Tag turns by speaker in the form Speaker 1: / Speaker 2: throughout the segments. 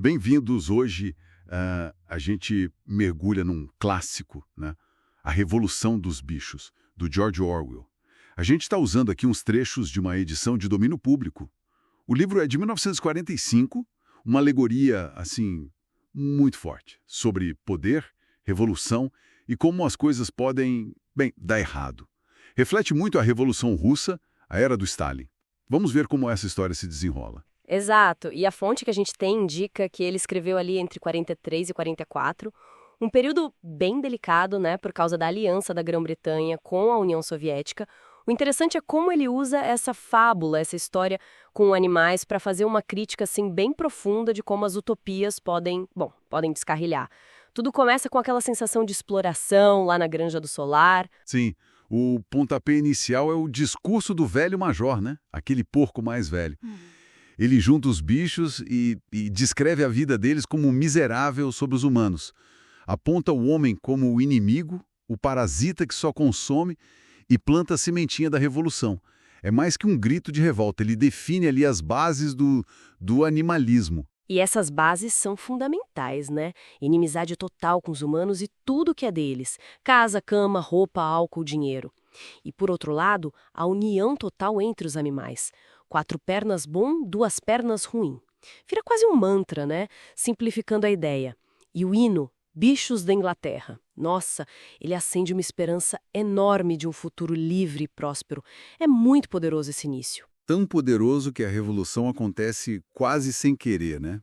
Speaker 1: Bem-vindos hoje. A gente mergulha num clássico, né? A Revolução dos Bichos, do George Orwell. A gente está usando aqui uns trechos de uma edição de domínio público. O livro é de 1945, uma alegoria, assim, muito forte, sobre poder, revolução e como as coisas podem, bem, dar errado. Reflete muito a Revolução Russa, a era do Stalin. Vamos ver como essa história se desenrola.
Speaker 2: Exato, e a fonte que a gente tem indica que ele escreveu ali entre 43 e 44, um período bem delicado, né, por causa da aliança da Grã-Bretanha com a União Soviética. O interessante é como ele usa essa fábula, essa história com animais para fazer uma crítica assim bem profunda de como as utopias podem descarrilhar. Tudo começa com aquela sensação de exploração lá na Granja do Solar.
Speaker 1: Sim, o pontapé inicial é o discurso do velho major, né? Aquele porco mais velho. Ele junta os bichos e descreve a vida deles como miserável sobre os humanos. Aponta o homem como o inimigo, o parasita que só consome e planta a sementinha da revolução. É mais que um grito de revolta, ele define ali as bases do animalismo.
Speaker 2: E essas bases são fundamentais, né? Inimizade total com os humanos e tudo que é deles. Casa, cama, roupa, álcool, dinheiro. E, por outro lado, a união total entre os animais. 4 pernas bom, 2 pernas ruim. Vira quase um mantra, né? Simplificando a ideia. E o hino, Bichos da Inglaterra. Nossa, ele acende uma esperança enorme de um futuro livre e próspero. É muito poderoso esse início.
Speaker 1: Tão poderoso que a revolução acontece quase sem querer, né?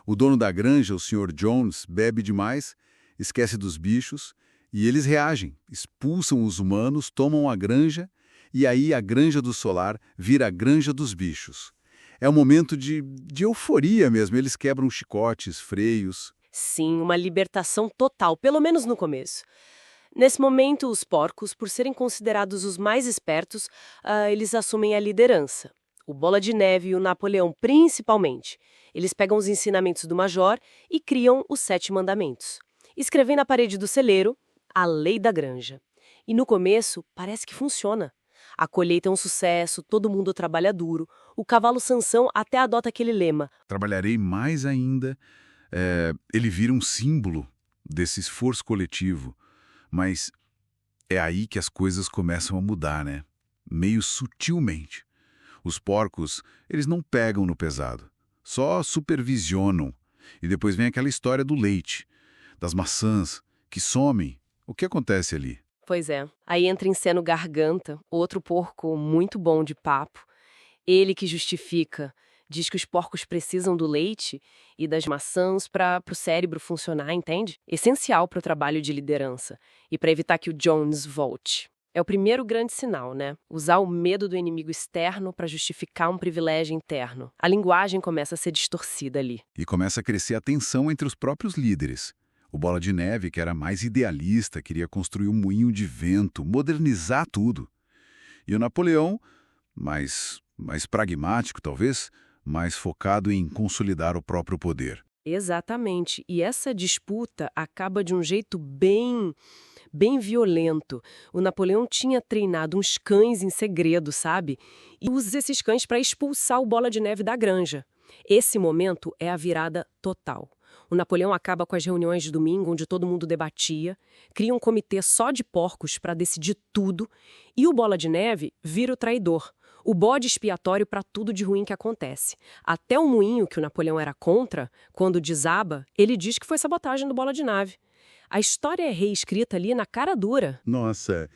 Speaker 1: O dono da granja, o Sr. Jones, bebe demais, esquece dos bichos, e eles reagem, expulsam os humanos, tomam a granja, e aí a Granja do Solar vira a Granja dos Bichos. É um momento de euforia mesmo, eles quebram chicotes, freios.
Speaker 2: Sim, uma libertação total, pelo menos no começo. Nesse momento, os porcos, por serem considerados os mais espertos, eles assumem a liderança. O Bola de Neve e o Napoleão, principalmente. Eles pegam os ensinamentos do Major e criam os 7 mandamentos. Escrevem na parede do celeiro a lei da granja. E no começo, parece que funciona. A colheita é um sucesso, todo mundo trabalha duro. O cavalo Sansão até adota aquele lema.
Speaker 1: Trabalharei mais ainda. Ele vira um símbolo desse esforço coletivo. Mas é aí que as coisas começam a mudar, né? Meio sutilmente. Os porcos, eles não pegam no pesado, só supervisionam. E depois vem aquela história do leite, das maçãs, que somem. O que acontece ali?
Speaker 2: Pois é. Aí entra em cena o Garganta, outro porco muito bom de papo. Ele que justifica, diz que os porcos precisam do leite e das maçãs para o cérebro funcionar, entende? Essencial para o trabalho de liderança e para evitar que o Jones volte. É o primeiro grande sinal, né? Usar o medo do inimigo externo para justificar um privilégio interno. A linguagem começa a ser distorcida ali.
Speaker 1: E começa a crescer a tensão entre os próprios líderes. O Bola de Neve, que era mais idealista, queria construir um moinho de vento, modernizar tudo. E o Napoleão, mais pragmático talvez, mais focado em consolidar o próprio poder.
Speaker 2: Exatamente. E essa disputa acaba de um jeito bem violento. O Napoleão tinha treinado uns cães em segredo, sabe? E usa esses cães para expulsar o Bola de Neve da granja. Esse momento é a virada total. O Napoleão acaba com as reuniões de domingo, onde todo mundo debatia, cria um comitê só de porcos para decidir tudo, e o Bola de Neve vira o traidor, o bode expiatório para tudo de ruim que acontece. Até o moinho, que o Napoleão era contra, quando desaba, ele diz que foi sabotagem do Bola de Neve. A história é reescrita ali na cara dura.
Speaker 1: Nossa,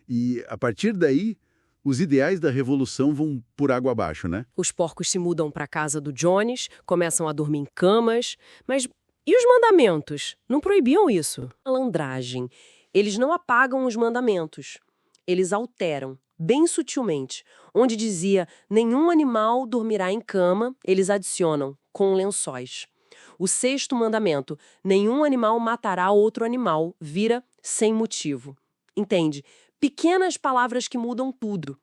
Speaker 1: e a partir daí, os ideais da revolução vão por água abaixo, né?
Speaker 2: Os porcos se mudam para a casa do Jones, começam a dormir em camas, mas e os mandamentos? Não proibiam isso. Malandragem. Eles não apagam os mandamentos. Eles alteram, bem sutilmente. Onde dizia, nenhum animal dormirá em cama, eles adicionam, com lençóis. O 6º mandamento, nenhum animal matará outro animal, vira sem motivo. Entende? Pequenas palavras que mudam tudo.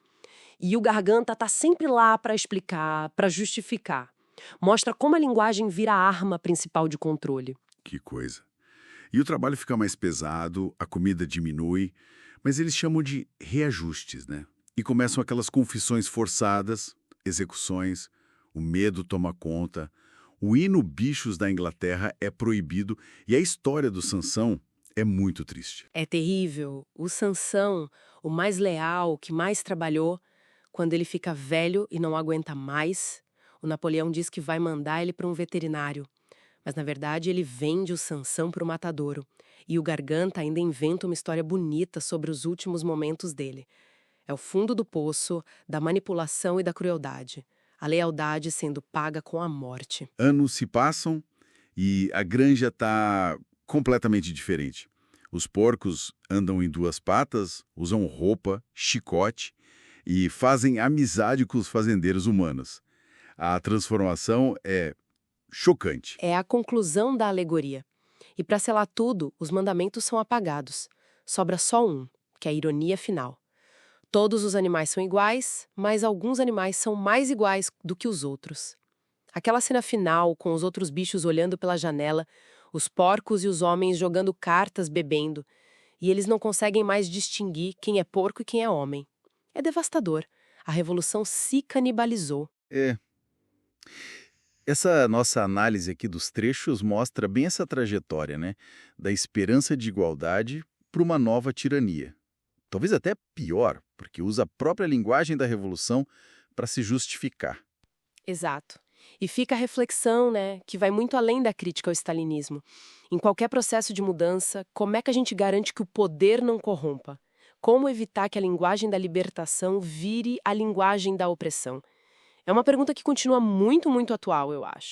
Speaker 2: E o Garganta tá sempre lá para explicar, para justificar. Mostra como a linguagem vira a arma principal de controle.
Speaker 1: Que coisa. E o trabalho fica mais pesado, a comida diminui, mas eles chamam de reajustes, né? E começam aquelas confissões forçadas, execuções, o medo toma conta, O hino Bichos da Inglaterra é proibido e a história do Sansão é muito triste.
Speaker 2: É terrível. O Sansão, o mais leal, que mais trabalhou, quando ele fica velho e não aguenta mais, o Napoleão diz que vai mandar ele para um veterinário. Mas, na verdade, ele vende o Sansão para o matadouro. E o Garganta ainda inventa uma história bonita sobre os últimos momentos dele. É o fundo do poço, da manipulação e da crueldade. A lealdade sendo paga com a morte.
Speaker 1: Anos se passam e a granja está completamente diferente. Os porcos andam em duas patas, usam roupa, chicote e fazem amizade com os fazendeiros humanos. A transformação é chocante.
Speaker 2: É a conclusão da alegoria. E para selar tudo, os mandamentos são apagados. Sobra só um, que é a ironia final. Todos os animais são iguais, mas alguns animais são mais iguais do que os outros. Aquela cena final, com os outros bichos olhando pela janela, os porcos e os homens jogando cartas, bebendo, e eles não conseguem mais distinguir quem é porco e quem é homem. É devastador. A revolução se canibalizou.
Speaker 3: Essa nossa análise aqui dos trechos mostra bem essa trajetória, né? Da esperança de igualdade para uma nova tirania. Talvez até pior, porque usa a própria linguagem da revolução para se justificar.
Speaker 2: Exato. E fica a reflexão, né, que vai muito além da crítica ao stalinismo. Em qualquer processo de mudança, como é que a gente garante que o poder não corrompa? Como evitar que a linguagem da libertação vire a linguagem da opressão? É uma pergunta que continua muito, muito atual, eu acho.